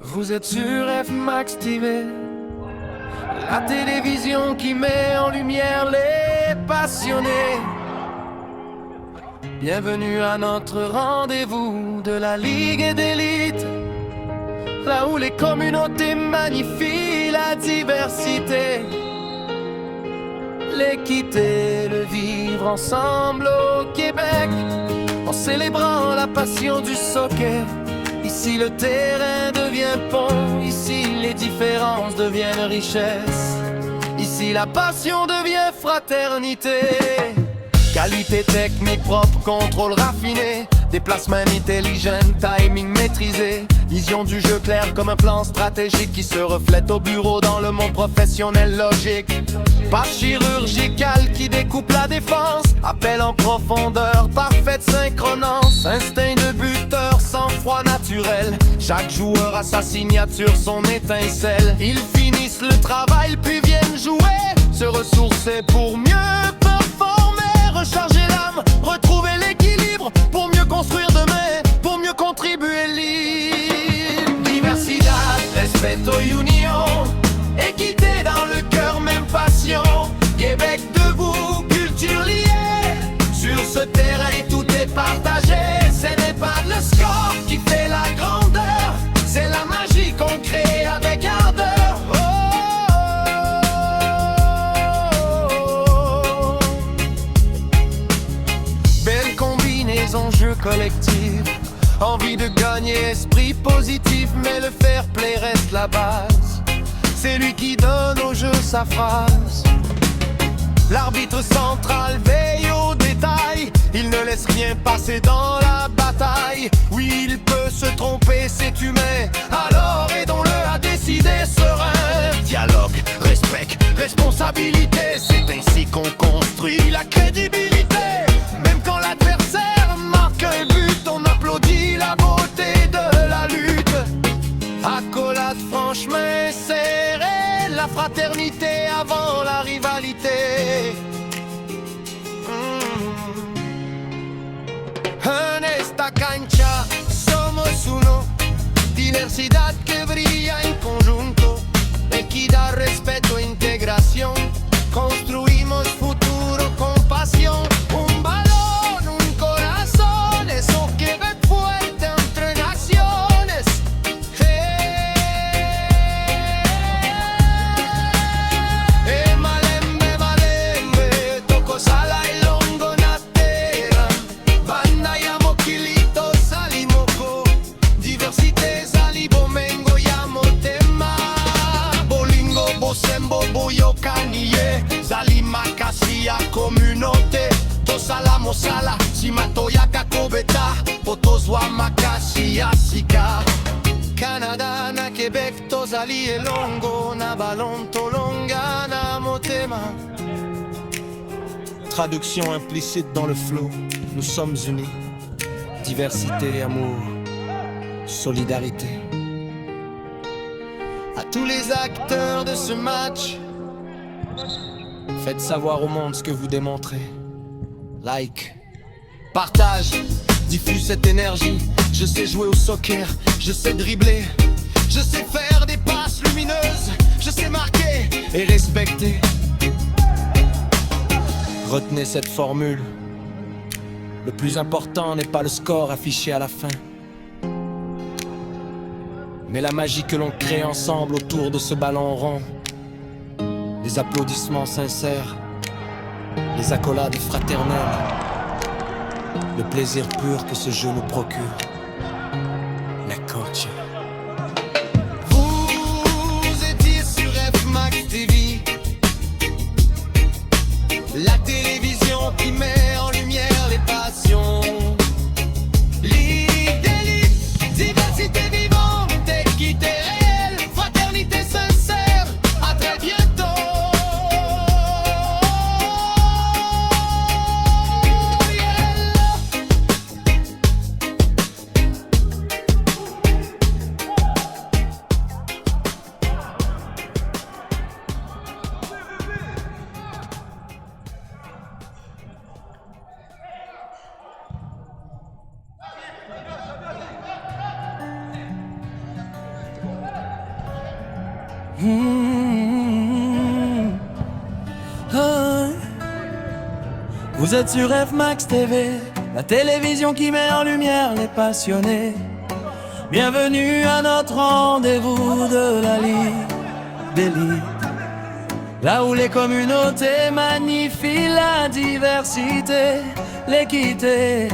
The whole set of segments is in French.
Vous êtes sur F Max TV, la télévision qui met en lumière les passionnés. Bienvenue à notre rendez-vous de la Ligue d'élite, là où les communautés magnifient la diversité, l'équité, le vivre ensemble au Québec, en célébrant la passion du soccer. Ici le terrain devient pont, ici les différences deviennent richesse, ici la passion devient fraternité. Qualité technique propre, contrôle raffiné, déplacement intelligent, timing maîtrisé, vision du jeu claire comme un plan stratégique qui se reflète au bureau dans le monde professionnel logique. Passe chirurgicale qui découpe la défense, appel en profondeur, parfaite synchronance, instinct de buteur, sang-froid naturel. Chaque joueur a sa signature, son étincelle. Ils finissent le travail puis viennent jouer, se ressourcer pour mieux performer, recharger l'âme, retrouver l'équilibre pour mieux construire demain, pour mieux contribuer libre. Diversidad, respeto y union, équité dans le cœur, même passion. Québec debout, culture liée, sur ce terrain tout est partagé. Ce n'est pas le score qui fait la grandeur, c'est la magie qu'on crée avec ardeur. Oh, oh, oh. Belle combinaison, jeu collectif, envie de gagner, esprit positif, mais le fair play reste la base. C'est lui qui donne au jeu sa phrase. L'arbitre central veille aux détails, il ne laisse rien passer dans la bataille. Oui, il peut se tromper, c'est humain, alors aidons-le à décider serein. Dialogue, respect, responsabilité, c'est ainsi qu'on construit la crédibilité. Même quand l'adversaire marque un but, on applaudit la beauté de la lutte. Accolade franche-main serrée, la fraternité avant la rivalité. En esta cancha somos uno, diversidad que brilla en conjunto, equidad, respeto, integración, construimos futuro con pasión. Un balón, un corazón, eso que ve fuerte entre naciones. Malembe, malembe, toko sala y longo natera, banda yamo kilito salimoko, diversité salibo mengo yamo tema, bolingo bosembo boyo kaniye, zalima kasia communauté, tosala mosala, simatoya kakobeta, potozwa makasi asika. Canada na Québec tozali elongo na balon tolonga na motema. Traduction implicite dans le flow, nous sommes unis. Diversité, amour, solidarité. À tous les acteurs de ce match, faites savoir au monde ce que vous démontrez. Like, partage, diffuse cette énergie. Je sais jouer au soccer, je sais dribbler, je sais faire des passes lumineuses, je sais marquer et respecter. Retenez cette formule, le plus important n'est pas le score affiché à la fin, mais la magie que l'on crée ensemble autour de ce ballon rond. Les applaudissements sincères, les accolades fraternelles, le plaisir pur que ce jeu nous procure. La coach. Vous étiez sur F Max TV, la télévision qui met en lumière les passions. Ligue d'élite, diversité vivante, équité réelle, fraternité sincère. À très bientôt. Ah. Vous êtes sur F-Max TV, la télévision qui met en lumière les passionnés. Bienvenue à notre rendez-vous de la Ligue d'élite, là où les communautés magnifient la diversité, l'équité,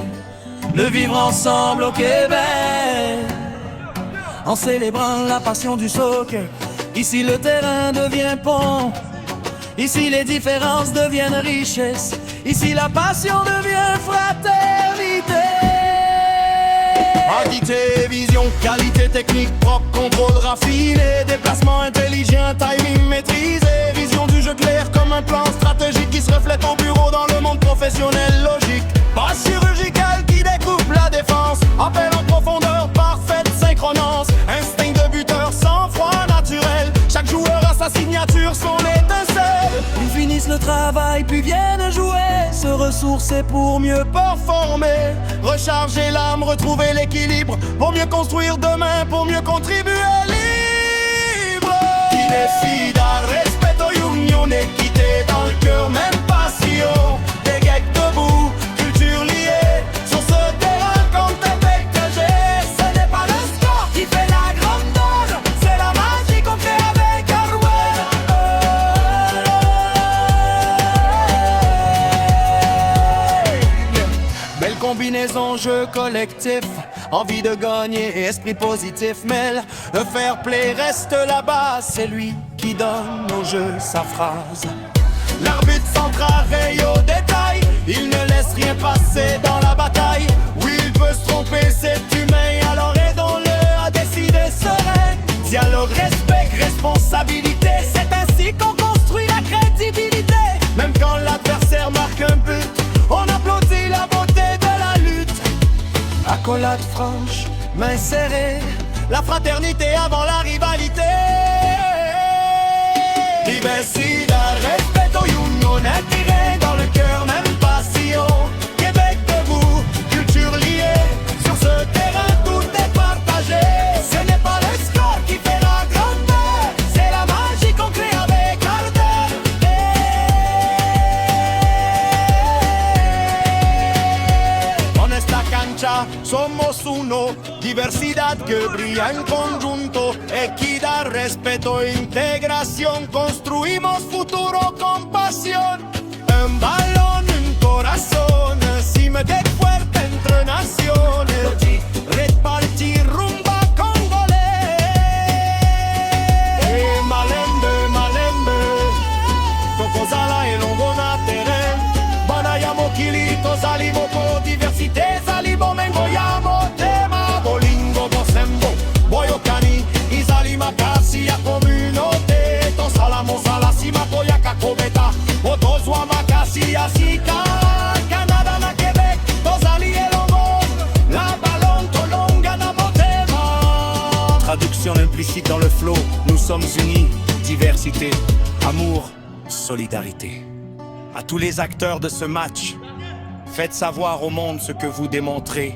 le vivre ensemble au Québec. En célébrant la passion du soccer, ici le terrain devient pont, ici les différences deviennent richesse, ici la passion devient fraternité. Qualité, vision, qualité technique, propre, contrôle raffiné, déplacement intelligent, timing maîtrisé, vision du jeu clair comme un plan stratégique qui se reflète au bureau dans le monde professionnel logique. Passe chirurgicale qui découpe la défense, appel en profondeur, parfaite synchronance, instinct de buteur, sang-froid naturel, chaque joueur a sa signature, son étincelle. Ils finissent le travail puis viennent jouer, se ressourcer pour mieux performer, recharger l'âme, retrouver l'équilibre, pour mieux construire demain, pour mieux contribuer libre. Inefida, respeto y union, équité dans le cœur, même passion, des geeks debout, culture liée, sur ce terrain qu'on t'est partagé. Ce n'est pas le sport qui fait la grandeur, c'est la magie qu'on fait avec Harwell. Belle combinaison, jeu collectif, envie de gagner et esprit positif mêle. Le fair play reste là-bas, c'est lui qui donne au jeu sa phrase. L'arbitre central raye au détail, il ne laisse rien passer dans la bataille. Oui, il peut se tromper, c'est humain, alors aidons-le à décider serein. Dialogue, respect, responsabilité, c'est ainsi qu'on construit la crédibilité. Même quand l'adversaire marque un but, on applaudit la beauté de la lutte. Accolade franche, main serrée, la fraternité avant la rivalité. Diversida, respeto y union, attiré dans le cœur, même passion. Québec debout, culture liée, sur ce terrain tout est partagé. Ce n'est pas le score qui fait la grandeur, c'est la magie qu'on crée avec ardeur. En esta cancha somos uno, diversidad que brilla en conjunto, equidad, respeto, integración, construimos futuro con pasión. Un balón, un corazón, cimete fuerte entre naciones, repartir rumba congolais. Malembe, malembe, tokozala elongona terrain, banayamo kilito saliboko, diversité salibo mengoyamo tema, bolingo bosembo, boyokani, izali makasi ya communauté, tosalamo salasima koyaka kobeta, otozwa makasi ya sika, Canada na Québec, tozali elongo, la ballon tolonga na motema. Traduction implicite dans le flow, nous sommes unis, diversité, amour, solidarité. À tous les acteurs de ce match, faites savoir au monde ce que vous démontrez.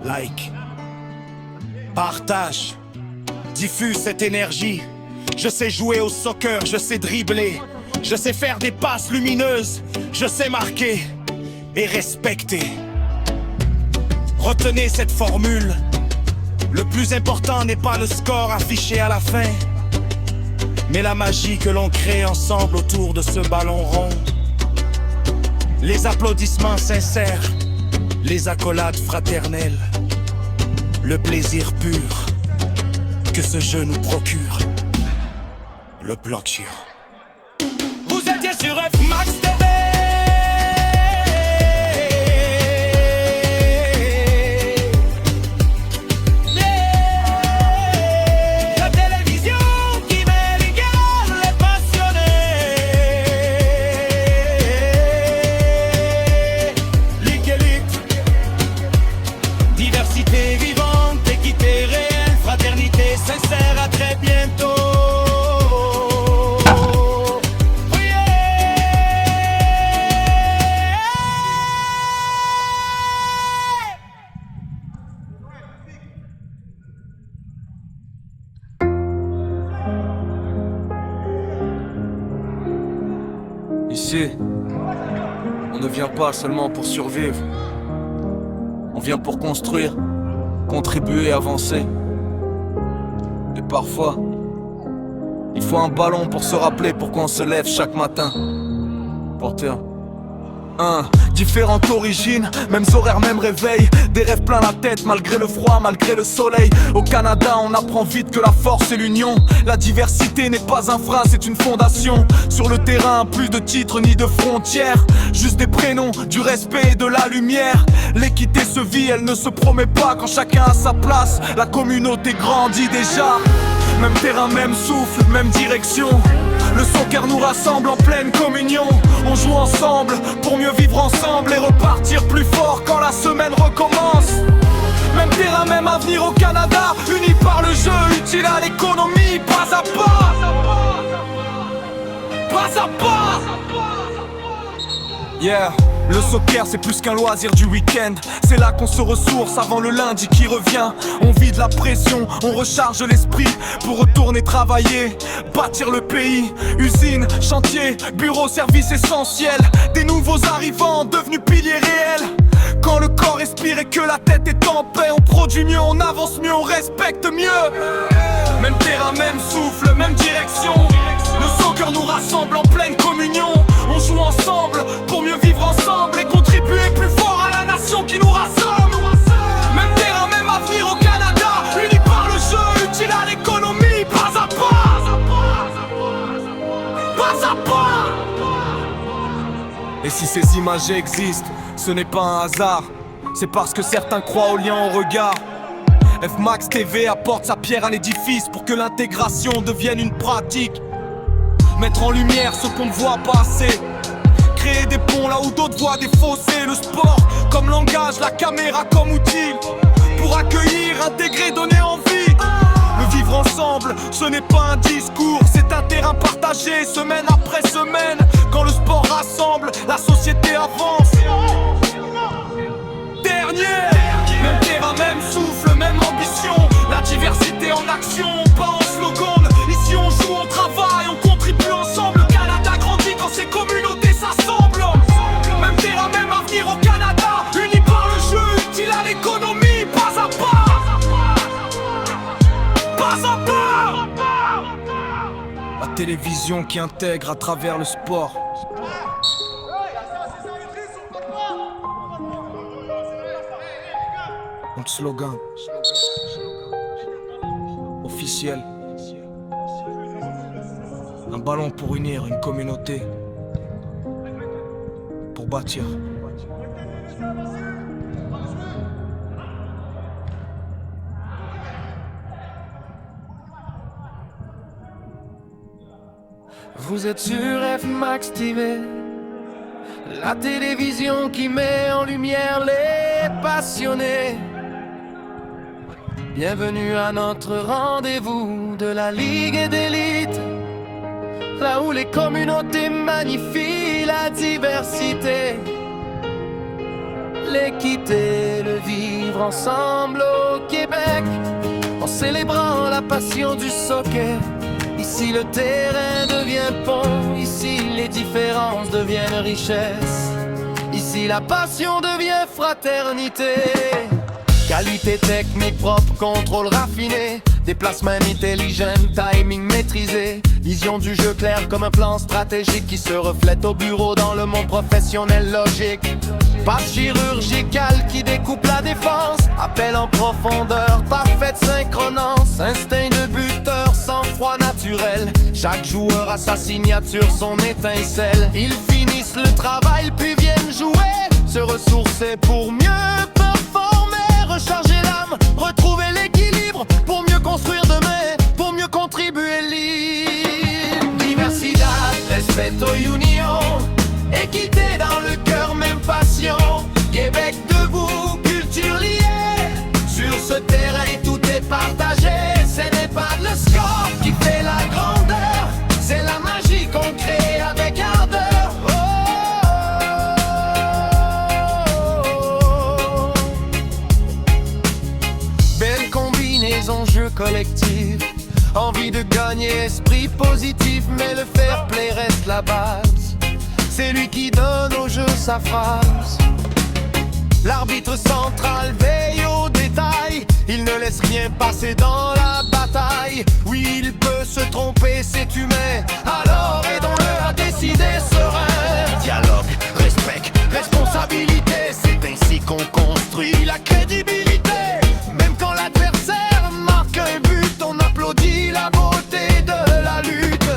Like, partage, diffuse cette énergie. Je sais jouer au soccer, je sais dribbler, je sais faire des passes lumineuses, je sais marquer et respecter. Retenez cette formule, le plus important n'est pas le score affiché à la fin, mais la magie que l'on crée ensemble autour de ce ballon rond. Les applaudissements sincères, les accolades fraternelles, le plaisir pur que ce jeu nous procure. Le bloc géant. Vous étiez sur F-Max TV. La télévision qui met l'égal, les passionnés. Ligue élite, diversité vivante, équité réelle, fraternité sincère, à très bientôt. Ici, on ne vient pas seulement pour survivre. On vient pour construire, contribuer, avancer. Et parfois, il faut un ballon pour se rappeler pourquoi on se lève chaque matin. Porteur. Différentes origines, mêmes horaires, même réveil. Des rêves plein la tête malgré le froid, malgré le soleil. Au Canada on apprend vite que la force c'est l'union. La diversité n'est pas un frein, c'est une fondation. Sur le terrain, plus de titres ni de frontières, juste des prénoms, du respect et de la lumière. L'équité se vit, elle ne se promet pas quand chacun a sa place. La communauté grandit déjà. Même terrain, même souffle, même direction. Le soccer nous rassemble en pleine communion. On joue ensemble pour mieux vivre ensemble et repartir plus fort quand la semaine recommence. Même terrain, même avenir au Canada, unis par le jeu, utile à l'économie, pas à pas. Pas à pas. Yeah. Le soccer c'est plus qu'un loisir du week-end. C'est là qu'on se ressource avant le lundi qui revient. On vide la pression, on recharge l'esprit pour retourner travailler, bâtir le pays. Usine, chantier, bureau, service essentiel. Des nouveaux arrivants devenus piliers réels. Quand le corps respire et que la tête est en paix, on produit mieux, on avance mieux, on respecte mieux. Même terrain, même souffle, même direction. Le soccer nous rassemble en pleine communion. On joue ensemble pour mieux vivre ensemble et contribuer plus fort à la nation qui nous rassemble. Même terrain, même avenir au Canada, unis par le jeu, utile à l'économie, pas à pas. Pas à pas. Et si ces images existent, ce n'est pas un hasard. C'est parce que certains croient au lien au regard. F-Max TV apporte sa pierre à l'édifice pour que l'intégration devienne une pratique. Mettre en lumière ce qu'on ne voit pas assez. Créer des ponts là où d'autres voient des fossés. Le sport comme langage, la caméra comme outil. Pour accueillir, intégrer, donner envie. Le vivre ensemble, ce n'est pas un discours. C'est un terrain partagé, semaine après semaine. Quand le sport rassemble, la société avance. Dernier, même terrain, même souffle, même ambition. La diversité en action, pas en slogan. Ici on joue, on travaille, on contribue ensemble. Le Canada grandit quand ces communautés s'assemblent. Même terrain, même avenir au Canada, unis par le jeu, utile à l'économie, pas à pas. Pas à pas. La télévision qui intègre à travers le sport. Notre slogan officiel. Un ballon pour unir une communauté, pour bâtir. Vous êtes sur F-Max TV, la télévision qui met en lumière les passionnés. Bienvenue à notre rendez-vous de la Ligue d'élite, là où les communautés magnifient la diversité, l'équité, le vivre ensemble au Québec, en célébrant la passion du soccer. Ici le terrain devient pont, ici les différences deviennent richesse, ici la passion devient fraternité. Qualité technique propre, contrôle raffiné, déplacement intelligent, timing maîtrisé, vision du jeu claire comme un plan stratégique qui se reflète au bureau dans le monde professionnel logique. Passe chirurgicale qui découpe la défense, appel en profondeur, parfaite synchronance, instinct de buteur, sang-froid naturel. Chaque joueur a sa signature, son étincelle. Ils finissent le travail puis viennent jouer, se ressourcer pour mieux performer, recharger l'âme, retrouver l'équilibre pour mieux construire demain, pour mieux contribuer libre. Diversidad, respeto y union, équité dans le cœur, même passion. Québec debout, culture liée, sur ce terrain tout est partagé. Ce n'est pas le score qui fait la grandeur, c'est la magie qu'on crée avec ardeur. Belle combinaison, jeu collectif, envie de gagner, esprit positif, mais le fair play reste la base. c'est lui qui donne au jeu sa phrase. L'arbitre central veille aux détails, il ne laisse rien passer dans la bataille. Oui, il peut se tromper, c'est humain, alors aidons-le à décider serein. Dialogue, respect, responsabilité, c'est ainsi qu'on construit la crédibilité. Même quand l'adversaire marque un but, on applaudit la beauté de la lutte.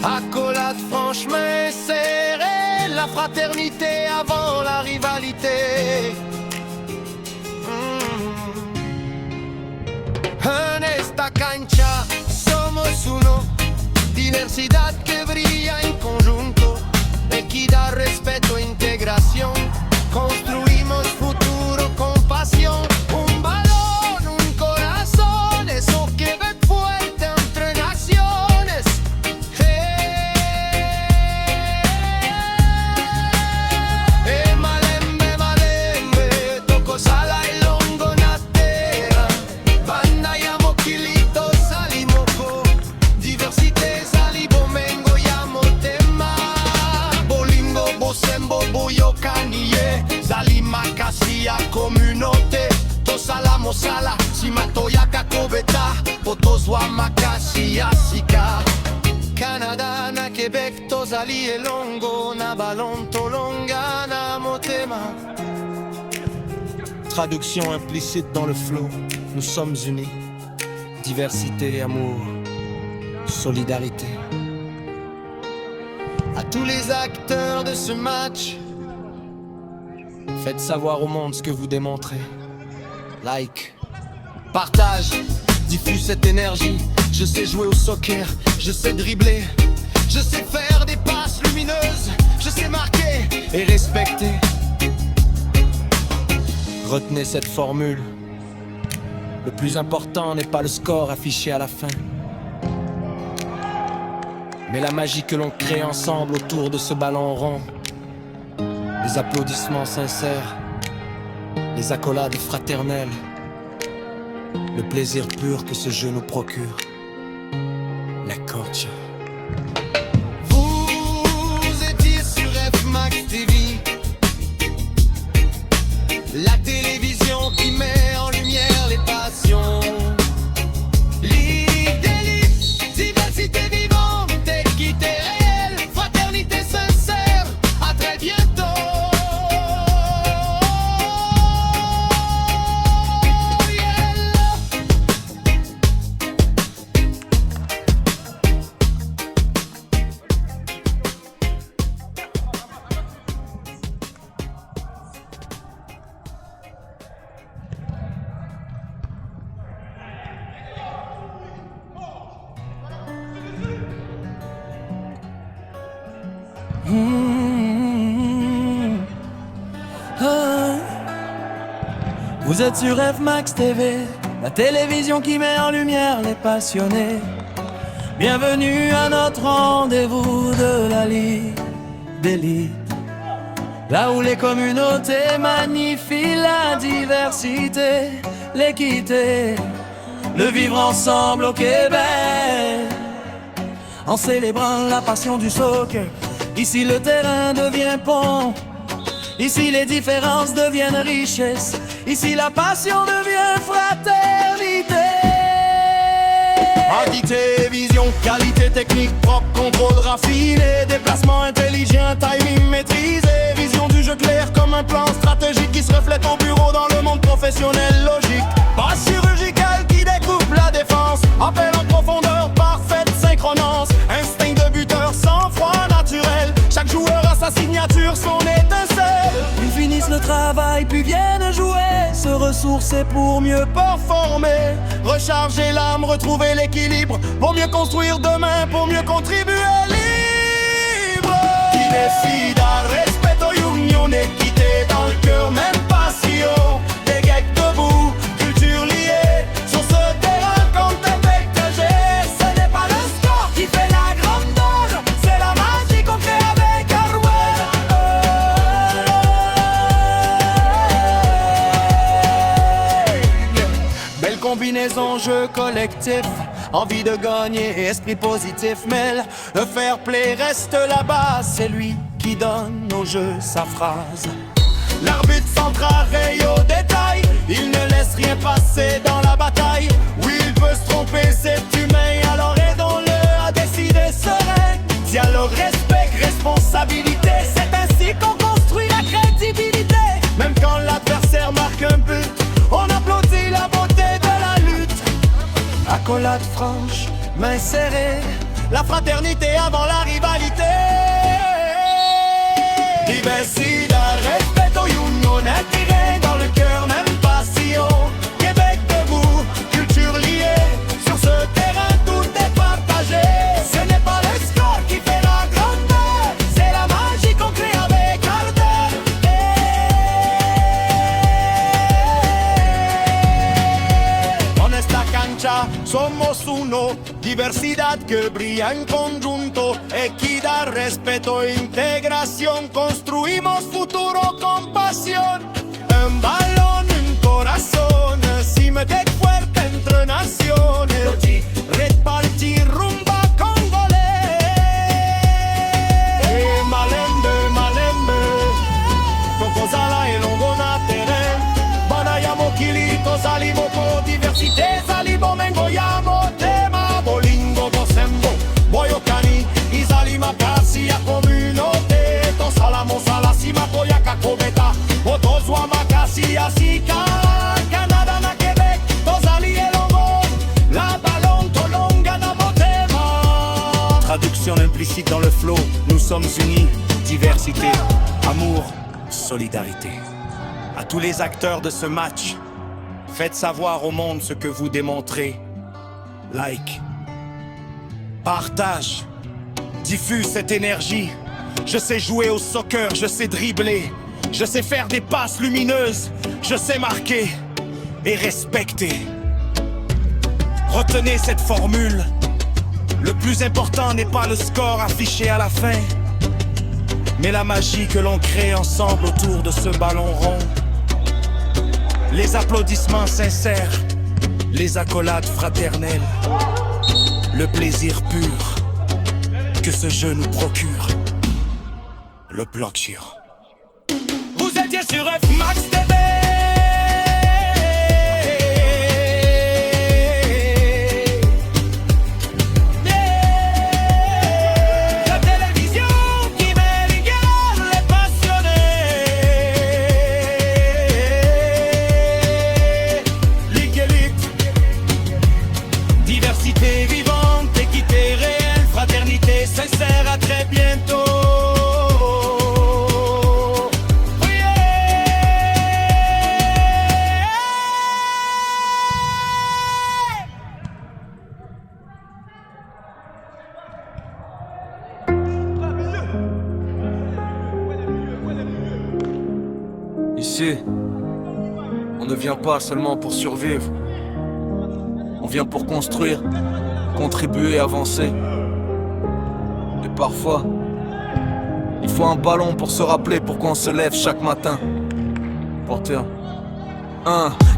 Accolade franche, main serrée, la fraternité avant la rivalité. En esta cancha somos uno, diversidad que brilla en conjunto, equidad, respeto, integración, construimos futuro con pasión. Un balón, un corazón, eso que ve fuerte entre naciones. Malembe, malembe, toko sala y longo na terra. Banda yamo kilito salimoko, diversité salibo mengo yamo tema. Bolingo, bosembo, boyo kaniye, zalima kasia communauté. Tosala mosala, simatoya kakobeta, potozwa makasi asika. Canada na Québec, tozali elongo, na balon tolonga na motema. Traduction implicite dans le flow, nous sommes unis. Diversité, amour, solidarité. À tous les acteurs de ce match, faites savoir au monde ce que vous démontrez. Like, partage, diffuse cette énergie. Je sais jouer au soccer, je sais dribbler, je sais faire des passes lumineuses, je sais marquer et respecter. Retenez cette formule. Le plus important n'est pas le score affiché à la fin, mais la magie que l'on crée ensemble autour de ce ballon rond. Les applaudissements sincères, les accolades fraternelles, le plaisir pur que ce jeu nous procure. La Corcha. Vous étiez sur F-Max TV, la télévision qui met en lumière les passions. Ligue d'élite, diversité vivante, équité réelle, fraternité sincère. À très bientôt. Vous êtes sur F-Max TV, la télévision qui met en lumière les passionnés. Bienvenue à notre rendez-vous de la Ligue d'élite, là où les communautés magnifient la diversité, l'équité, le vivre ensemble au Québec. En célébrant la passion du soccer, ici le terrain devient pont. Ici les différences deviennent richesse, ici la passion devient fraternité. Quantité, vision, qualité technique, propre, contrôle raffiné, déplacement intelligent, timing maîtrisé, vision du jeu clair comme un plan stratégique qui se reflète au bureau dans le monde professionnel logique. Passe chirurgicale qui découpe la défense, appel en profondeur, parfaite synchronance, instinct de buteur, sang-froid naturel, chaque joueur a sa signature, son étincelle. Ils finissent le travail puis viennent jouer, se ressourcer pour mieux performer, recharger l'âme, retrouver l'équilibre, pour mieux construire demain, pour mieux contribuer libre. Qui décide à respeto y union, équité dans le cœur, même passion, des geeks debout, culture liée, sur ce terrain compte avec le G. Ce n'est pas le score qui fait la grandeur, c'est la magie qu'on crée avec Arwell. Belle combinaison, jeu collectif, envie de gagner et esprit positif, mais le fair play reste là-bas, c'est lui qui donne au jeu sa phrase. L'arbitre central raye au détail, il ne laisse rien passer dans la bataille. Oui, il peut se tromper, c'est humain, alors aidons-le à décider serein. Dialogue, respect, responsabilité, c'est ainsi qu'on construit la crédibilité. Même quand l'adversaire marque un but, on applaudit la beauté de la lutte. Accolade franche, main serrée, la fraternité avant la rivalité. Diversidad, respeto y unión, attiré dans le cœur, même passion. Québec debout, culture liée, sur ce terrain tout est partagé. Ce n'est pas le score qui fait la grandeur, c'est la magie qu'on crée avec ardeur. En esta cancha somos uno, diversidad que brilla en conjunto, equidad, respeto, integración, construimos futuro con pasión. Un balón, un corazón, cimete fuerte entre naciones, repartir rumba congolais. Malembe, malembe, Tokozala et Longona terrain, Banayamo, Kilito, Salimoko, diversité, Salibo, Mengoyamo, Tema, Bolingo, Bosembo, Boyokani, Izalima, Kasi, a communauté, Tosalamo, Salasima, Koyaka, Kobeta, Otozwa, Makasi, Asika, Canada, na Québec, Tozali et Longo, la Ballon, Tolonga, na Motema. Traduction implicite dans le flow, nous sommes unis, diversité, amour, solidarité. À tous les acteurs de ce match, faites savoir au monde ce que vous démontrez. Like, partage, diffuse cette énergie. Je sais jouer au soccer, je sais dribbler, je sais faire des passes lumineuses, je sais marquer et respecter. Retenez cette formule, le plus important n'est pas le score affiché à la fin, mais la magie que l'on crée ensemble autour de ce ballon rond. Les applaudissements sincères, les accolades fraternelles, le plaisir pur que ce jeu nous procure. Le bloc chiant. Vous étiez sur F-Max TV. La télévision qui met l'égal, les passionnés. Ligue élite, diversité vivante, équité réelle, fraternité sincère, à très bientôt. Ici, on ne vient pas seulement pour survivre. On vient pour construire, contribuer, avancer. Et parfois, il faut un ballon pour se rappeler pourquoi on se lève chaque matin. Porteur.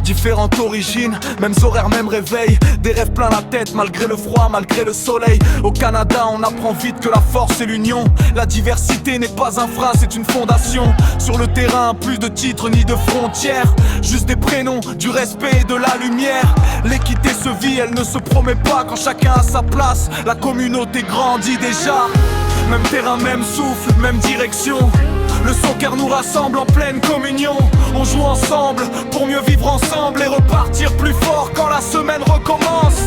Différentes origines, mêmes horaires, même réveil. Des rêves plein la tête malgré le froid, malgré le soleil. Au Canada on apprend vite que la force c'est l'union. La diversité n'est pas un frein, c'est une fondation. Sur le terrain, plus de titres ni de frontières, juste des prénoms, du respect et de la lumière. L'équité se vit, elle ne se promet pas quand chacun a sa place. La communauté grandit déjà. Même terrain, même souffle, même direction. Le soccer nous rassemble en pleine communion. On joue ensemble pour mieux vivre ensemble et repartir plus fort quand la semaine recommence.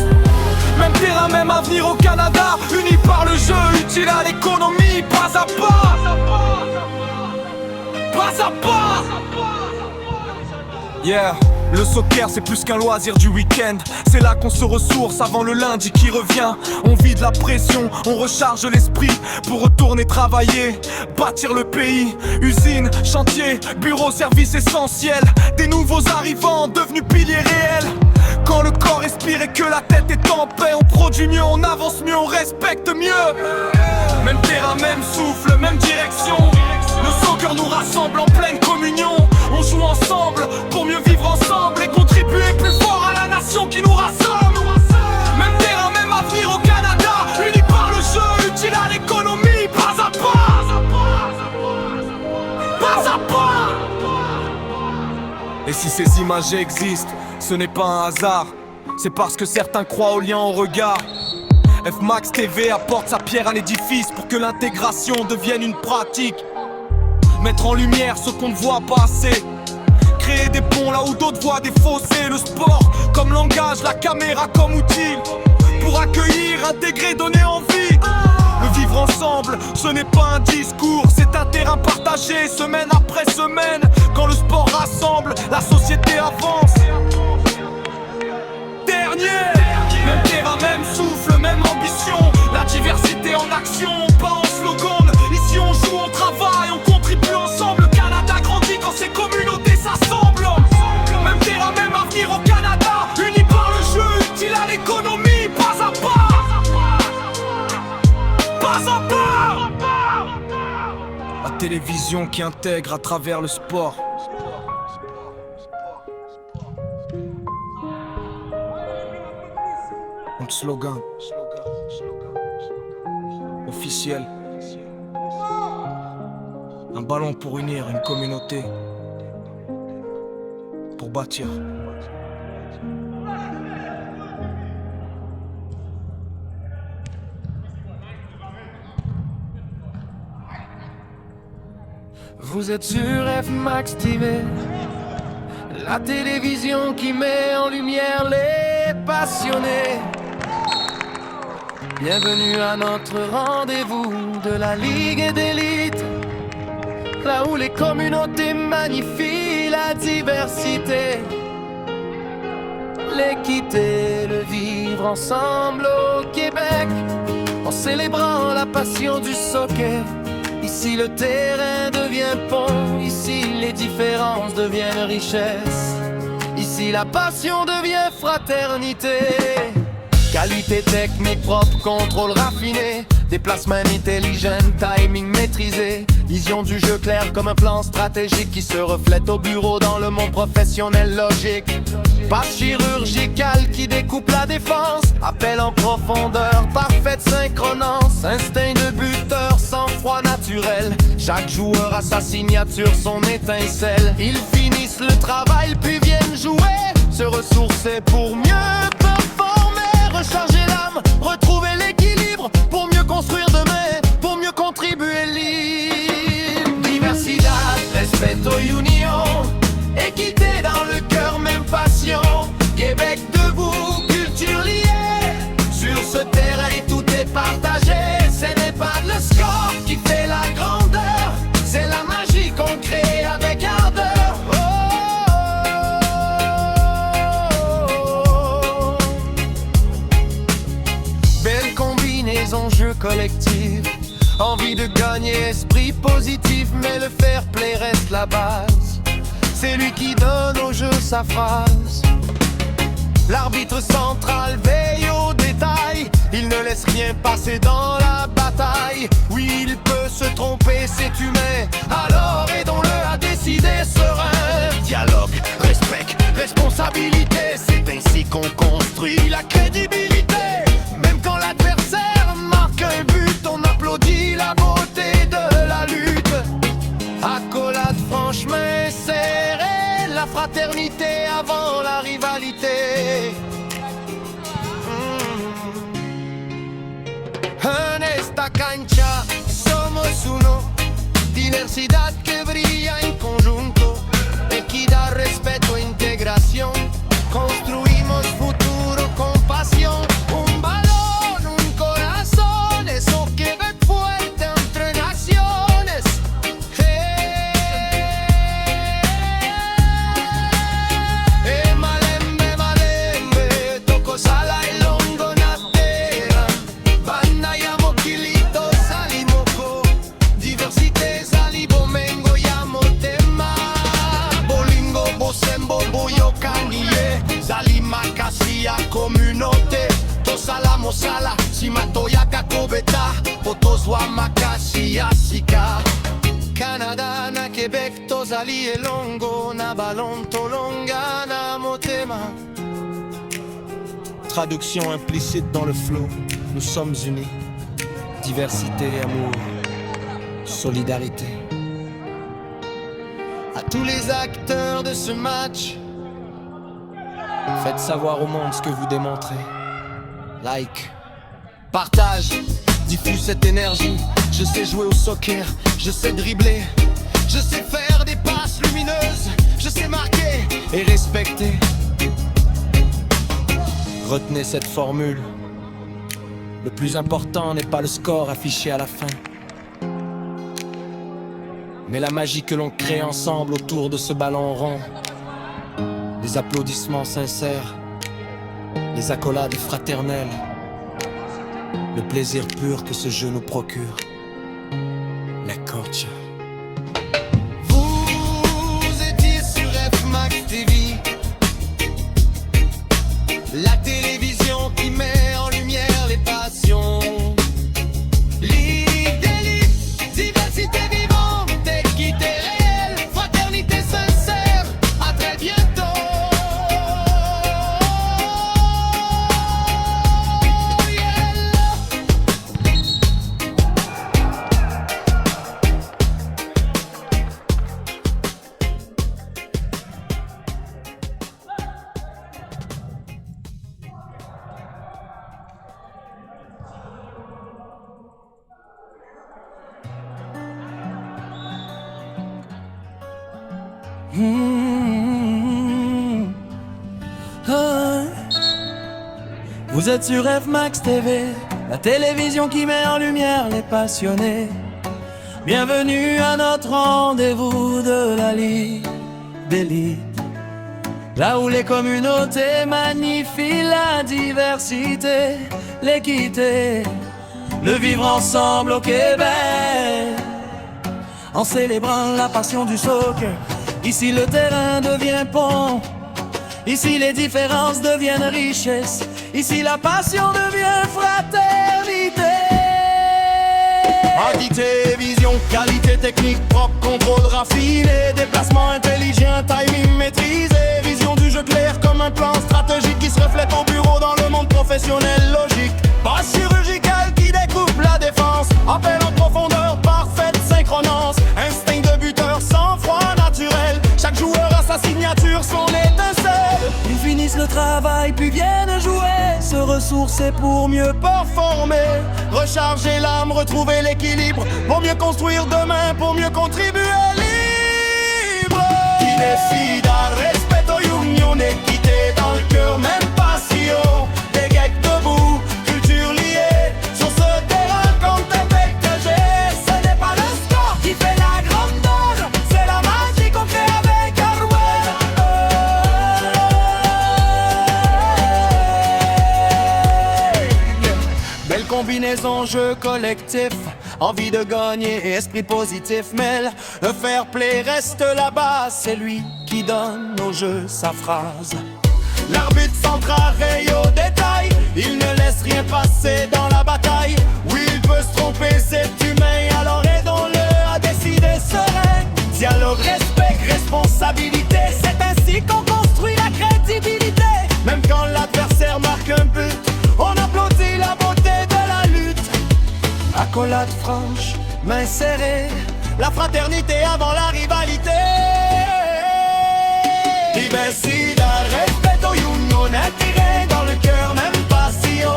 Même terrain, même avenir au Canada, unis par le jeu, utile à l'économie, pas à pas. Pas à pas. Yeah. Le soccer c'est plus qu'un loisir du week-end. C'est là qu'on se ressource avant le lundi qui revient. On vide la pression, on recharge l'esprit pour retourner travailler, bâtir le pays. Usine, chantier, bureau, service essentiel. Des nouveaux arrivants devenus piliers réels. Quand le corps respire et que la tête est en paix, on produit mieux, on avance mieux, on respecte mieux. Même terrain, même souffle, même direction. Le soccer nous rassemble en pleine communion. On joue ensemble pour mieux vivre ensemble et contribuer plus fort à la nation qui nous rassemble. Même terrain, même avenir au Canada, unis par le jeu, utile à l'économie, pas à pas. Si ces images existent, ce n'est pas un hasard. C'est parce que certains croient au lien au regard. F-Max TV apporte sa pierre à l'édifice pour que l'intégration devienne une pratique. Mettre en lumière ce qu'on ne voit pas assez. Créer des ponts là où d'autres voient des fossés. Le sport comme langage, la caméra comme outil. Pour accueillir, intégrer, donner envie. Le vivre ensemble, ce n'est pas un discours. C'est un terrain partagé, semaine après semaine. Quand le sport rassemble, la société avance. Dernier, même terrain, même souffle, même ambition. La diversité en action, pas en slogan. Ici on joue, on travaille, on contribue ensemble. Le Canada grandit quand ces communautés s'assemblent. Même terrain, même avenir au Canada. Unis par le jeu, utile à l'économie. Pas à pas, pas à pas. La télévision qui intègre à travers le sport. Un slogan officiel. Un ballon pour unir une communauté. Pour bâtir. Vous êtes sur F-Max TV, la télévision qui met en lumière les passionnés. Bienvenue à notre rendez-vous de la Ligue d'élite, là où les communautés magnifient la diversité. L'équité, le vivre ensemble au Québec, en célébrant la passion du soccer. Ici le terrain devient pont, ici les différences deviennent richesse. Ici la passion devient fraternité. Qualité technique propre, contrôle raffiné, déplacement intelligent, timing maîtrisé. Vision du jeu claire comme un plan stratégique qui se reflète au bureau dans le monde professionnel logique. Passe chirurgicale qui découpe la défense, appel en profondeur, parfaite synchronance. Instinct de buteur, sang-froid naturel. Chaque joueur a sa signature, son étincelle. Ils finissent le travail puis viennent jouer, se ressourcer pour mieux performer. Recharger l'âme, retrouver l'équilibre pour mieux construire demain, pour mieux contribuer libre. Diversidad, respeto y union, équité dans le cœur, même passion. Québec debout, culture liée, sur ce terrain tout est partagé. Ce n'est pas le score qui fait la grandeur, c'est la magie qu'on crée avec ardeur. Jeu collectif, envie de gagner, esprit positif, mais le fair play reste la base. C'est lui qui donne au jeu sa phrase. L'arbitre central veille aux détails, il ne laisse rien passer dans la bataille. Oui, il peut se tromper, c'est humain, alors aidons-le à décider serein. Dialogue, respect, responsabilité, c'est ainsi qu'on construit la crédibilité. Même quand l'adversaire marque un but, on applaudit la beauté de la lutte. Accolade franchement serrée, la fraternité avant la rivalité. En esta cancha somos uno, diversidad que brilla en conjunto. Equidad, respeto, integración, construimos futuro con pasión. Un balón, un corazón, eso que ve fuerte entre naciones. Malembe, malembe, toco sala y longo natera. Banayamo kilito salimoko, diversité salibo mengo yamo tema. Bolingo, bosembo, boyo kaniye, salima kasia communauté. Tosala mosala, simatoya kakobeta, potoswa makasi asika. Canada na Québec, tozali elongo, na balon tolonga na motema. Traduction implicite dans le flow, nous sommes unis. Diversité, amour, solidarité. À tous les acteurs de ce match. Faites savoir au monde ce que vous démontrez. Like, partage, diffuse cette énergie. Je sais jouer au soccer, je sais dribbler, je sais faire des passes lumineuses, je sais marquer et respecter. Retenez cette formule. Le plus important n'est pas le score affiché à la fin, mais la magie que l'on crée ensemble autour de ce ballon rond. Les applaudissements sincères, les accolades fraternelles, le plaisir pur que ce jeu nous procure. Les coachs. Vous étiez sur F-Max TV, la télévision qui met en lumière les passions. Ligue d'élite, diversité vivante, équité réelle, fraternité sincère. À très bientôt. Vous êtes sur F-Max TV, la télévision qui met en lumière les passionnés. Bienvenue à notre rendez-vous de la Ligue d'élite, là où les communautés magnifient la diversité, l'équité, le vivre ensemble au Québec. En célébrant la passion du soccer, ici le terrain devient pont. Ici les différences deviennent richesse. Ici la passion devient fraternité. Qualité, vision, qualité technique, propre, contrôle raffiné, déplacement intelligent, timing maîtrisé, vision du jeu clair comme un plan stratégique qui se reflète au bureau dans le monde professionnel logique. Passe chirurgicale qui découpe la défense, appel en profondeur, parfaite synchronance, instinct de buteur, sang-froid naturel, chaque joueur a sa signature, son étincelle. Ils finissent le travail puis viennent jouer, se ressourcer pour mieux performer, recharger l'âme, retrouver l'équilibre, pour mieux construire demain, pour mieux contribuer libre. Qui décide à respeto y union, équité dans le cœur, même passion, des geeks debout, culture liée, sur ce terrain compte avec le G. Ce n'est pas le score qui fait la grandeur, c'est la magie qu'on crée avec hardware. Belle combinaison, jeu collectif, envie de gagner et esprit positif mêle. Le fair play reste là-bas, c'est lui qui donne au jeu sa phrase. L'arbitre central raye au détail, il ne laisse rien passer dans la bataille. Oui, il peut se tromper, c'est humain, alors aidons-le à décider serein. Dialogue, respect, responsabilité, c'est ainsi qu'on construit la crédibilité. Même quand l'adversaire marque un but, on applaudit la beauté de la lutte. Accolade franche, main serrée, la fraternité avant la rivalité. Diversidad, respeto y union, attiré dans le cœur, même passion.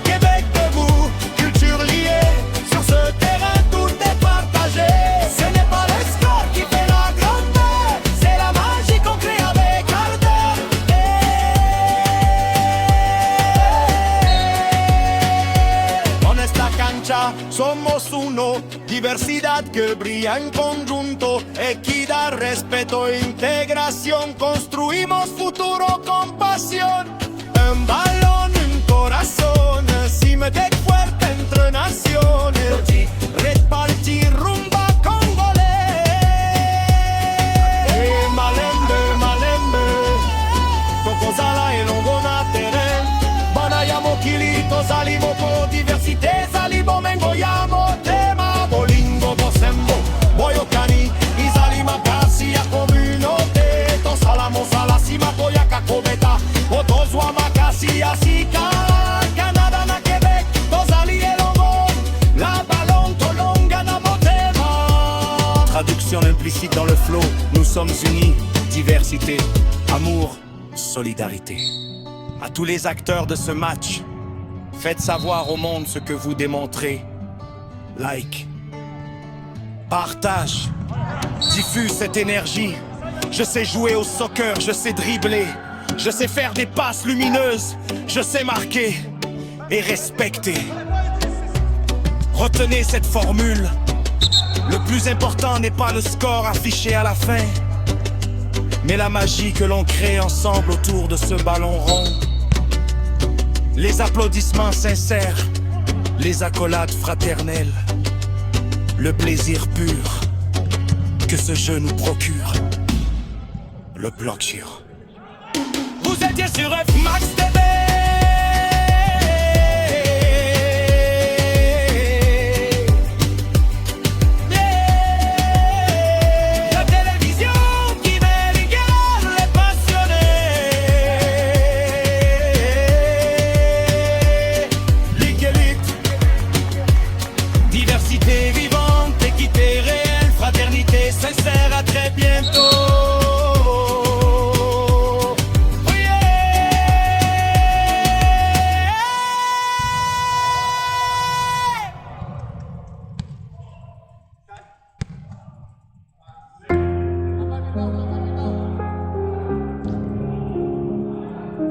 Québec debout, culture liée, sur ce terrain tout est partagé. Ce n'est pas le score qui fait la grandeur, c'est la magie qu'on crée avec ardeur. En esta cancha somos uno, diversidad que brilla en conjunto, equidad, respeto, integración, construimos futuro con pasión. Un balón, un corazón, cimetière fuerte entre naciones, repartir rumba congolais. Malembe, malembe, Tokozala et Longona terrain, Banayamo Kilito, Saliboko, diversité, Salibo, Mengoyamo, Tema, Bolingo, Bosembo, Boyokani, Izali, Makasi, a communauté, Tosalamo, Salasima, Boyaka, Kobeta, Otozwa, Makasi, Asika, Canada, na Québec, Tozali et Longo, la ballon, Tolonga, na Motema. Traduction implicite dans le flow, nous sommes unis, diversité, amour, solidarité. À tous les acteurs de ce match, faites savoir au monde ce que vous démontrez. Like, partage, diffuse cette énergie. Je sais jouer au soccer, je sais dribbler, je sais faire des passes lumineuses, je sais marquer et respecter. Retenez cette formule. Le plus important n'est pas le score affiché à la fin, mais la magie que l'on crée ensemble autour de ce ballon rond. Les applaudissements sincères, les accolades fraternelles, le plaisir pur que ce jeu nous procure. Le bloc Giro. Vous étiez sur F-Max TV.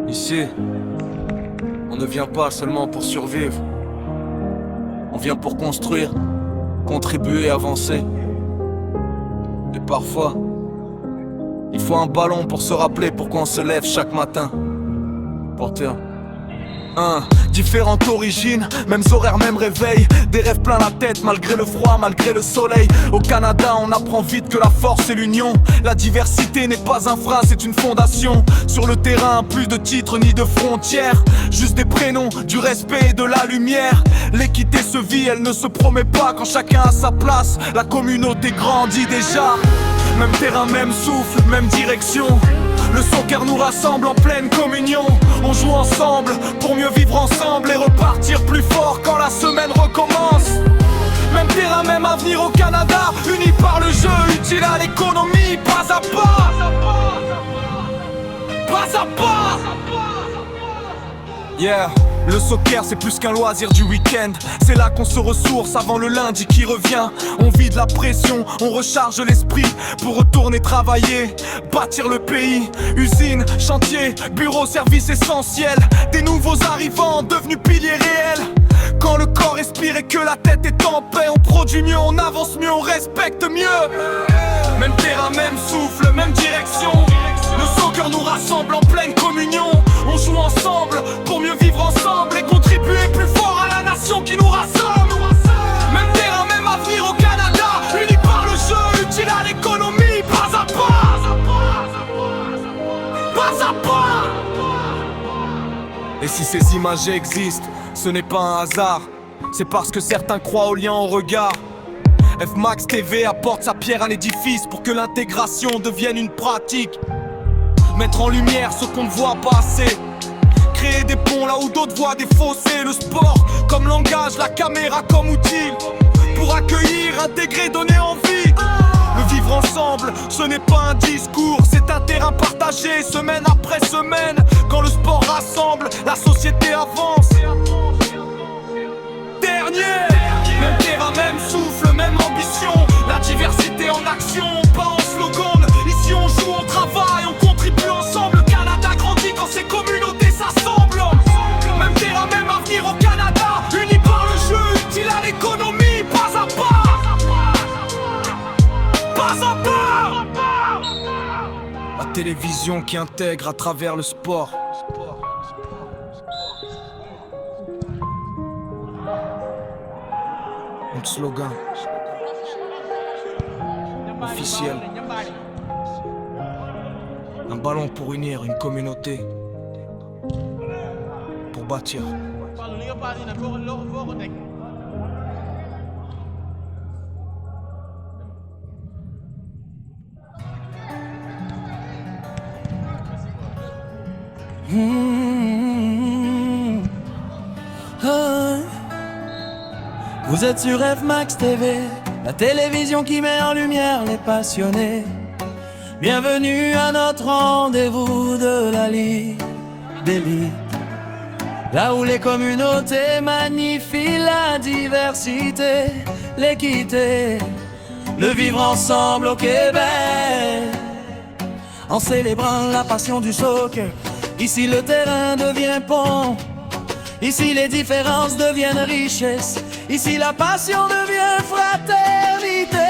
Ici, on ne vient pas seulement pour survivre. On vient pour construire, contribuer, avancer. Et parfois, il faut un ballon pour se rappeler pourquoi on se lève chaque matin. Porteur. Différentes origines, mêmes horaires, même réveil. Des rêves plein la tête malgré le froid, malgré le soleil. Au Canada on apprend vite que la force c'est l'union. La diversité n'est pas un frein, c'est une fondation. Sur le terrain, plus de titres ni de frontières, juste des prénoms, du respect et de la lumière. L'équité se vit, elle ne se promet pas quand chacun a sa place. La communauté grandit déjà. Même terrain, même souffle, même direction. Le soccer nous rassemble en pleine communion. On joue ensemble pour mieux vivre ensemble et repartir plus fort quand la semaine recommence. Même terrain, même avenir au Canada, unis par le jeu, utile à l'économie, pas à pas. Pas à pas. Yeah. Le soccer c'est plus qu'un loisir du week-end. C'est là qu'on se ressource avant le lundi qui revient. On vide la pression, on recharge l'esprit pour retourner travailler, bâtir le pays. Usine, chantier, bureau, service essentiel. Des nouveaux arrivants devenus piliers réels. Quand le corps respire et que la tête est en paix, on produit mieux, on avance mieux, on respecte mieux. Même terrain, même souffle, même direction. Le soccer nous rassemble en pleine communion. On joue ensemble pour mieux vivre ensemble et contribuer plus fort à la nation qui nous rassemble. Même terrain, même avenir au Canada, unis par le jeu, utile à l'économie, pas à pas. Pas à pas. Et si ces images existent, ce n'est pas un hasard. C'est parce que certains croient au lien au regard. F-Max TV apporte sa pierre à l'édifice pour que l'intégration devienne une pratique. Mettre en lumière ce qu'on ne voit pas assez. Créer des ponts là où d'autres voient des fossés. Le sport comme langage, la caméra comme outil. Pour accueillir, intégrer, donner envie. Le vivre ensemble, ce n'est pas un discours. C'est un terrain partagé, semaine après semaine. Quand le sport rassemble, la société avance. Dernier, même terrain, même souffle, même ambition. La diversité en action, pas en slogan. Ici on joue, on travaille, on contribue ensemble. Le Canada grandit quand ces communautés s'assemblent. Même terrain, même avenir au Canada, unis par le jeu, utile à l'économie, pas à pas. Pas à pas. La télévision qui intègre à travers le sport. Un slogan officiel. Un ballon pour unir une communauté. Pour bâtir. Vous êtes sur F-Max TV, la télévision qui met en lumière les passionnés. Bienvenue à notre rendez-vous de la Ligue des lits. Là où les communautés magnifient la diversité, l'équité, le vivre ensemble au Québec. En célébrant la passion du soccer, ici le terrain devient pont. Ici les différences deviennent richesse. Ici la passion devient fraternité.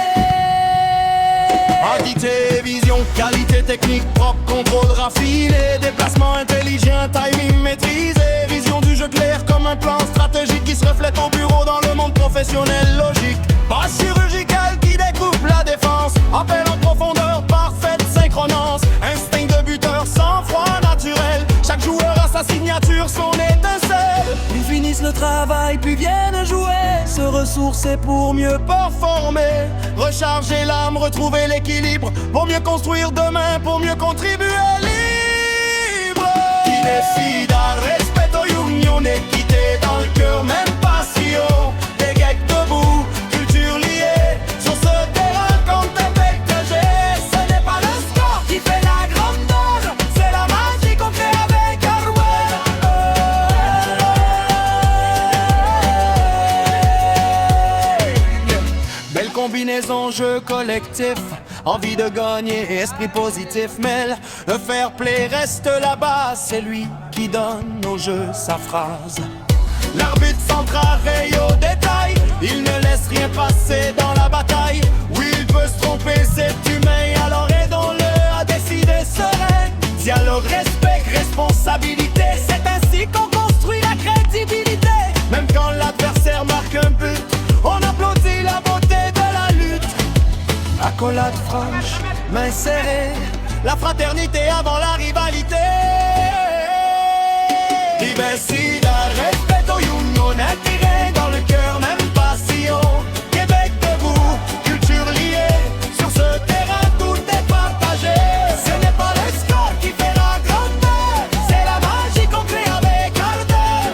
Qualité, vision, qualité technique, propre, contrôle raffiné, déplacement intelligent, timing maîtrisé, vision du jeu clair comme un plan stratégique qui se reflète au bureau dans le monde professionnel logique. Passe chirurgicale qui découpe la défense, appel en profondeur, parfaite synchronance, instinct de buteur, sang-froid naturel, chaque joueur a sa signature, son étincelle. Ils finissent le travail puis viennent jouer, se ressourcer pour mieux performer, recharger l'âme, retrouver l'équilibre, pour mieux construire demain, pour mieux contribuer libre. Qui décide à respeto y union, équité dans le cœur, même passion, des geeks debout, culture liée, sur ce terrain comme des becs de jet. Ce n'est pas le score qui fait la grandeur, c'est la magie qu'on crée avec Harwell. Belle combinaison, jeu collectif, envie de gagner et esprit positif, mêle. Le fair play reste la base, c'est lui qui donne au jeu sa phrase. L'arbitre central raye au détail, il ne laisse rien passer dans la bataille. Oui, il peut se tromper, c'est humain, alors aidons-le à décider serein. Dialogue, respect, responsabilité, c'est ainsi qu'on construit la crédibilité. Même quand l'adversaire marque un but, on applaudit la beauté de la lutte. Accolade franche, main serrée, la fraternité avant la rivalité. Diversidad, respeto y union, attiré dans le cœur, même passion. Québec debout, culture liée, sur ce terrain tout est partagé. Ce n'est pas le score qui fait la grandeur, c'est la magie qu'on crée avec ardeur.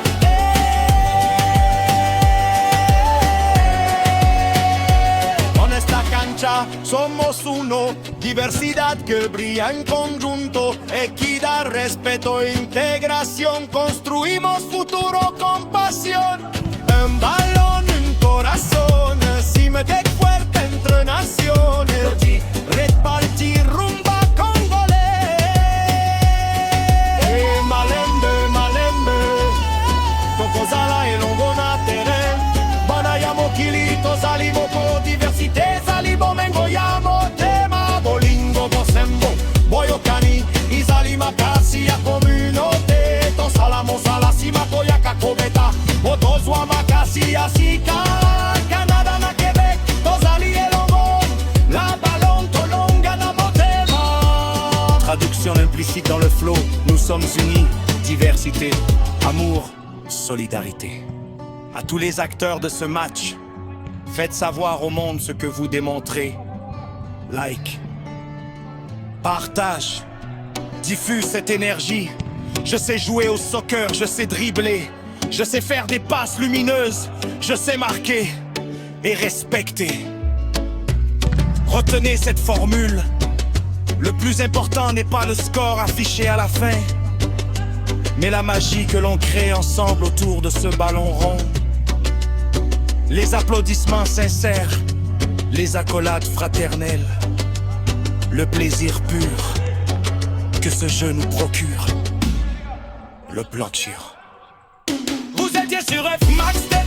En esta cancha somos uno, diversidad que brilla en conjunto, equidad, respeto, integración, construimos futuro con pasión. Un balón, un corazón, cimetex fuerte entre naciones, repartir rumba congolais. Malembe, malembe, Tokozala et Longona terrain, Banayamo, Kilito, Saliboko, diversité, Salibo, Mengoyamo, Tema, Bolingo, Bosembo, Boyokani, Izali, Makasi, a communauté, Tosalamo, Salasima, Koyaka, Kobeta, Otozwa, Makasi, Asika, Canada, na Québec, Tozali et Longon, la ballon, Tolonga, na Motema. Traduction implicite dans le flow, nous sommes unis, diversité, amour, solidarité. À tous les acteurs de ce match, faites savoir au monde ce que vous démontrez. Like, partage, diffuse cette énergie. Je sais jouer au soccer, je sais dribbler, je sais faire des passes lumineuses, je sais marquer et respecter. Retenez cette formule, le plus important n'est pas le score affiché à la fin, mais la magie que l'on crée ensemble autour de ce ballon rond. Les applaudissements sincères, les accolades fraternelles, le plaisir pur que ce jeu nous procure, le bloc sûr. Vous étiez sur F Max TV.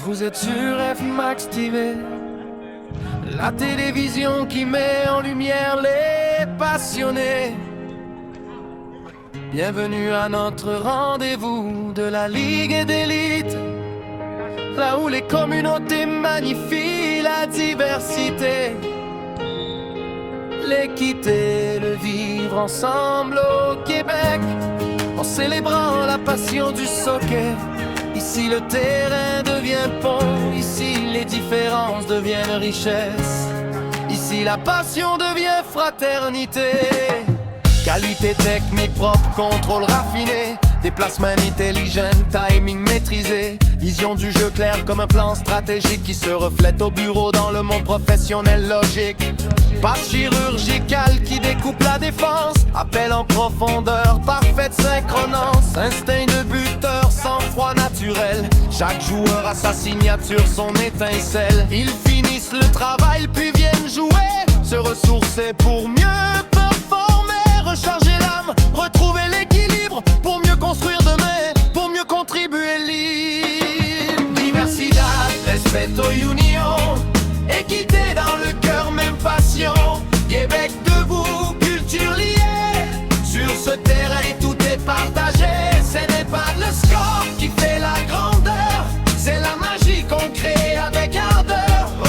Vous êtes sur F Max TV, la télévision qui met en lumière les passionnés. Bienvenue à notre rendez-vous de la Ligue d'élite, là où les communautés magnifient la diversité, l'équité, le vivre ensemble au Québec, en célébrant la passion du soccer. Ici le terrain devient pont, ici les différences deviennent richesse, ici la passion devient fraternité. Qualité technique propre, contrôle raffiné, déplacement intelligent, timing maîtrisé, vision du jeu claire comme un plan stratégique qui se reflète au bureau dans le monde professionnel logique. Passe chirurgicale qui découpe la défense, appel en profondeur, parfaite synchronance, instinct de buteur, sang-froid naturel. Chaque joueur a sa signature, son étincelle. Ils finissent le travail puis viennent jouer, se ressourcer pour mieux performer, recharger l'âme, retrouver l'équilibre pour mieux construire demain, pour mieux contribuer libre. Diversidad, respeto, union, équité dans le cœur, même passion. Québec debout, culture liée, sur ce terrain tout est partagé. Ce n'est pas le score qui fait la grandeur, c'est la magie qu'on crée avec ardeur. Oh,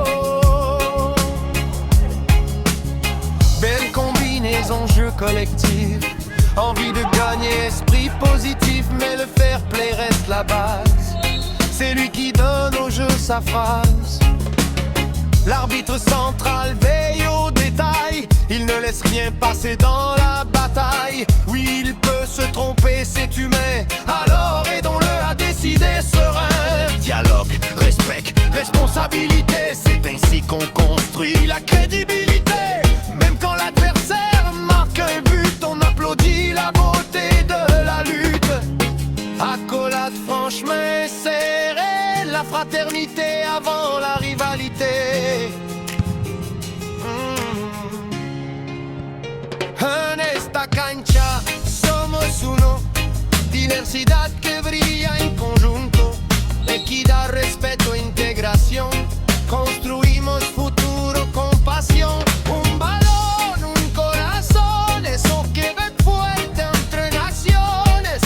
oh, oh. Belle combinaison, jeu collectif, envie de gagner, esprit positif, mais le fair play reste la base. C'est lui qui donne au jeu sa phrase. L'arbitre central veille aux détails, il ne laisse rien passer dans la bataille. Oui, il peut se tromper, c'est humain, alors aidons-le à décider serein. Dialogue, respect, responsabilité, c'est ainsi qu'on construit la crédibilité. Même quand l'adversaire marque un but, on applaudit la beauté de la lutte. Accolade franchement serrée, la fraternité avant la rivalité. En esta cancha somos uno, diversidad que brilla en conjunto, equidad, respeto, integración, construimos futuro con pasión. Un balón, un corazón, eso que ve fuerte entre naciones.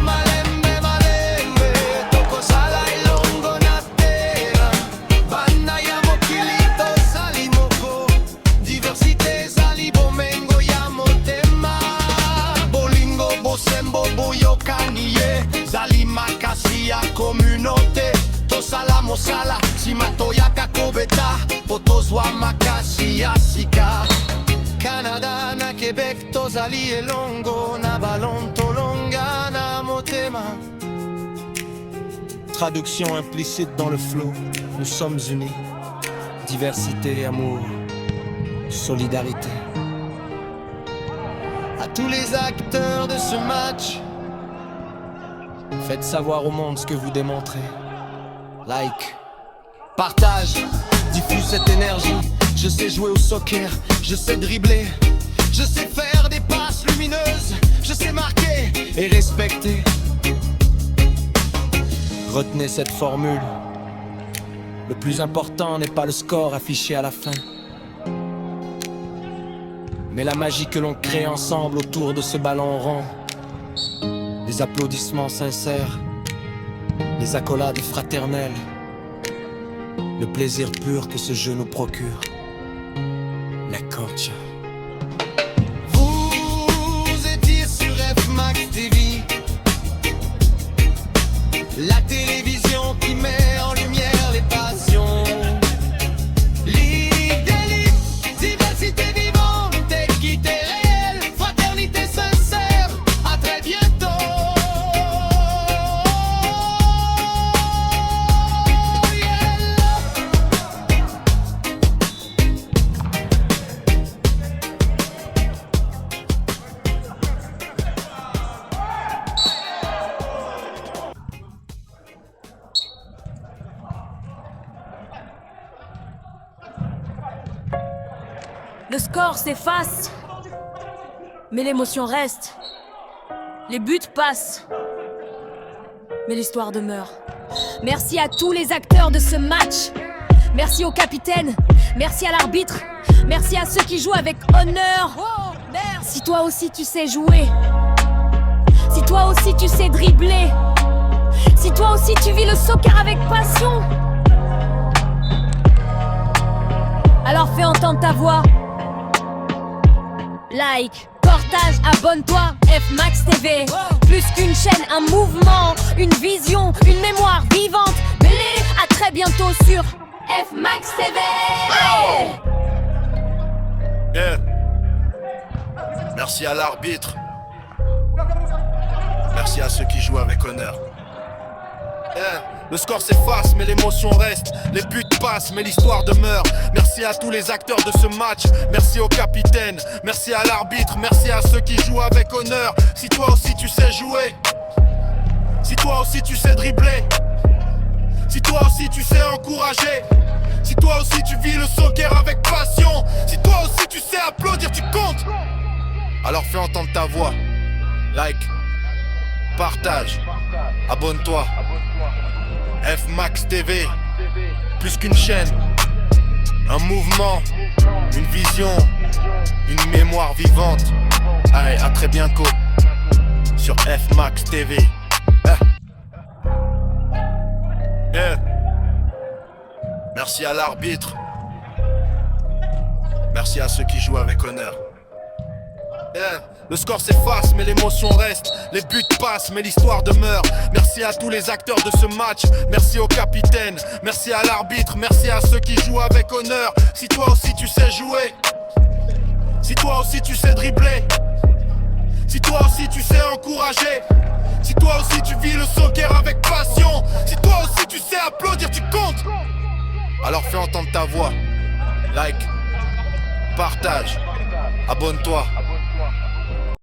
Malembe, malembe, toco sala y longo na terra, banda llamo kilito salimoko, diversité salibo mengo llamo tema, bolingo bosembo boyo kaniye, zalima kasia communauté, tosala mosala, simatoya kakobeta, potozwa makasi asika. Canada na Québec tozali elongo na balon tolonga na motema. Traduction implicite dans le flot, nous sommes unis. Diversité, amour, solidarité. À tous les acteurs de ce match, faites savoir au monde ce que vous démontrez. Like, partage, diffuse cette énergie. Je sais jouer au soccer, je sais dribbler, je sais faire des passes lumineuses, je sais marquer et respecter. Retenez cette formule, le plus important n'est pas le score affiché à la fin, mais la magie que l'on crée ensemble autour de ce ballon rond. Les applaudissements sincères, les accolades fraternelles, le plaisir pur que ce jeu nous procure. La concha. Vous étiez sur F-Max TV, la télévision qui met en lumière les passions. Ligue d'élite, diversité vivante, équité réelle, fraternité sincère. À très bientôt. Le score s'efface, mais l'émotion reste. Les buts passent, mais l'histoire demeure. Merci à tous les acteurs de ce match. Merci au capitaine, merci à l'arbitre, merci à ceux qui jouent avec honneur. Si toi aussi tu sais jouer, si toi aussi tu sais dribbler, si toi aussi tu vis le soccer avec passion, alors fais entendre ta voix. Like, partage, abonne-toi, F-Max TV. Plus qu'une chaîne, un mouvement, une vision, une mémoire vivante. Mêlée, à très bientôt sur F-Max TV. Yeah. Merci à l'arbitre. Merci à ceux qui jouent avec honneur. Yeah. Le score s'efface mais l'émotion reste. Les buts passent mais l'histoire demeure. Merci à tous les acteurs de ce match. Merci au capitaine, merci à l'arbitre. Merci à ceux qui jouent avec honneur. Si toi aussi tu sais jouer, si toi aussi tu sais dribbler, si toi aussi tu sais encourager, si toi aussi tu vis le soccer avec passion, si toi aussi tu sais applaudir, tu comptes. Alors fais entendre ta voix. Like, partage, abonne-toi. F-Max TV, plus qu'une chaîne, un mouvement, une vision, une mémoire vivante. Allez, à très bientôt sur F-Max TV. Yeah. Merci à l'arbitre. Merci à ceux qui jouent avec honneur. Yeah. Le score s'efface mais l'émotion reste. Les buts passent mais l'histoire demeure. Merci à tous les acteurs de ce match. Merci au capitaine, merci à l'arbitre. Merci à ceux qui jouent avec honneur. Si toi aussi tu sais jouer, si toi aussi tu sais dribbler, si toi aussi tu sais encourager, si toi aussi tu vis le soccer avec passion, si toi aussi tu sais applaudir, tu comptes. Alors fais entendre ta voix. Like, partage, abonne-toi.